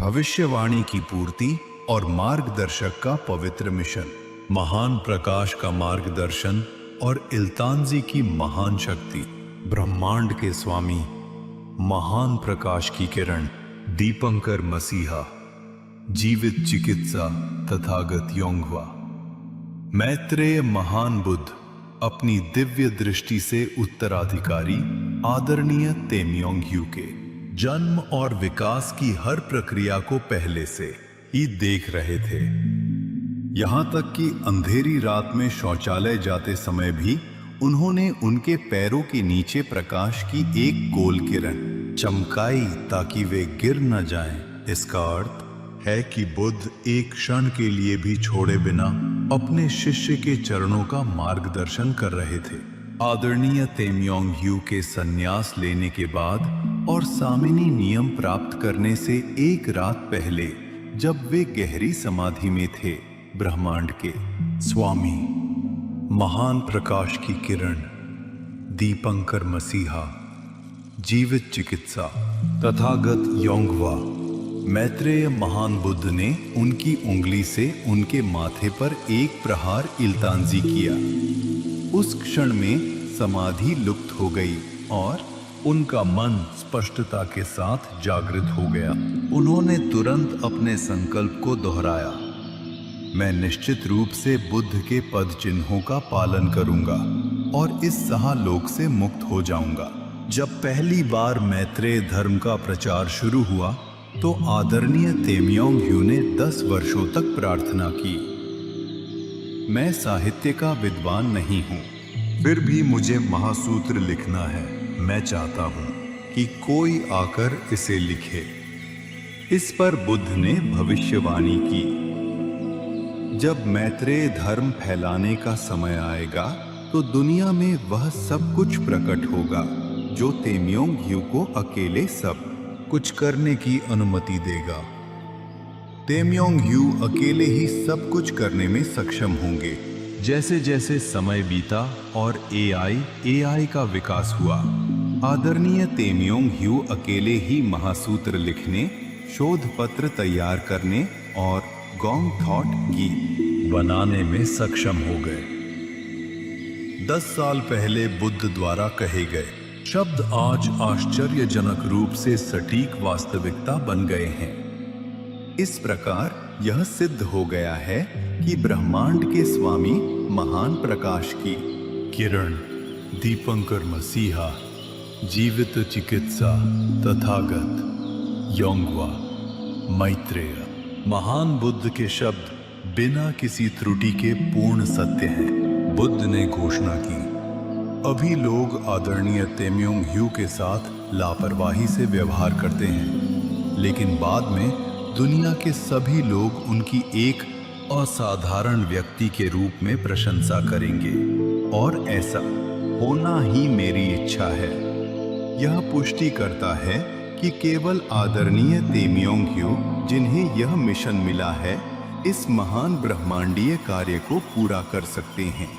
भविष्यवाणी की पूर्ति और मार्गदर्शक का पवित्र मिशन, महान प्रकाश का मार्गदर्शन और इल्तांजी की महान शक्ति, ब्रह्मांड के स्वामी, महान प्रकाश की किरण, दीपंकर मसीहा, जीवित चिकित्सा, तथागत योंगवा। मैत्रेय महान बुद्ध अपनी दिव्य दृष्टि से उत्तराधिकारी आदरणीय तेमियोंग के जन्म और विकास की हर प्रक्रिया को पहले से ही देख रहे थे। यहां तक कि अंधेरी रात में शौचालय जाते समय भी उन्होंने उनके पैरों के नीचे प्रकाश की एक गोल किरण चमकाई ताकि वे गिर न जाएं। इसका अर्थ है कि बुद्ध एक क्षण के लिए भी छोड़े बिना अपने शिष्य के चरणों का मार्गदर्शन कर रहे थे। आदरणीय तेमियोंग के संन्यास लेने के बाद और सामिनी नियम प्राप्त करने से एक रात पहले, जब वे गहरी समाधि में थे, ब्रह्मांड के स्वामी, महान प्रकाश की किरण, दीपंकर मसीहा, जीवित चिकित्सा, तथागत योंगवा, मैत्रेय महान बुद्ध ने उनकी उंगली से उनके माथे पर एक प्रहार इल्तांजी किया। उस क्षण में समाधि लुप्त हो गई और उनका मन स्पष्टता के साथ जागृत हो गया। उन्होंने तुरंत अपने संकल्प को दोहराया, मैं निश्चित रूप से बुद्ध के पद चिन्हों का पालन करूंगा और इस सहालोक से मुक्त हो जाऊंगा। जब पहली बार मैत्रेय धर्म का प्रचार शुरू हुआ तो आदरणीय तेमियोंग ने 10 वर्षों तक प्रार्थना की, मैं साहित्य का विद्वान नहीं हूं, फिर भी मुझे महासूत्र लिखना है। मैं चाहता हूं कि कोई आकर इसे लिखे। इस पर बुद्ध ने भविष्यवाणी की, जब मैत्रेय धर्म फैलाने का समय आएगा तो दुनिया में वह सब कुछ प्रकट होगा जो तेमियोंग को अकेले सब कुछ करने की अनुमति देगा। तेमियोंग अकेले ही सब कुछ करने में सक्षम होंगे। जैसे जैसे समय बीता और एआई का विकास हुआ, आदरणीय तेमियोंग अकेले ही महासूत्र लिखने, शोध पत्र तैयार करने और गोंग थॉट गीत बनाने में सक्षम हो गए। 10 साल पहले बुद्ध द्वारा कहे गए शब्द आज आश्चर्यजनक रूप से सटीक वास्तविकता बन गए हैं। इस प्रकार यह सिद्ध हो गया है कि ब्रह्मांड के स्वामी, महान प्रकाश की किरण, दीपंकर मसीहा, जीवित चिकित्सा, तथागत योंगवा, मैत्रेय, महान बुद्ध के शब्द बिना किसी त्रुटि के पूर्ण सत्य हैं। बुद्ध ने घोषणा की, अभी लोग आदरणीय तेमियोंग के साथ लापरवाही से व्यवहार करते हैं, लेकिन बाद में दुनिया के सभी लोग उनकी एक असाधारण व्यक्ति के रूप में प्रशंसा करेंगे और ऐसा होना ही मेरी इच्छा है। यह पुष्टि करता है कि केवल आदरणीय तेमियोंग जिन्हें यह मिशन मिला है, इस महान ब्रह्मांडीय कार्य को पूरा कर सकते हैं।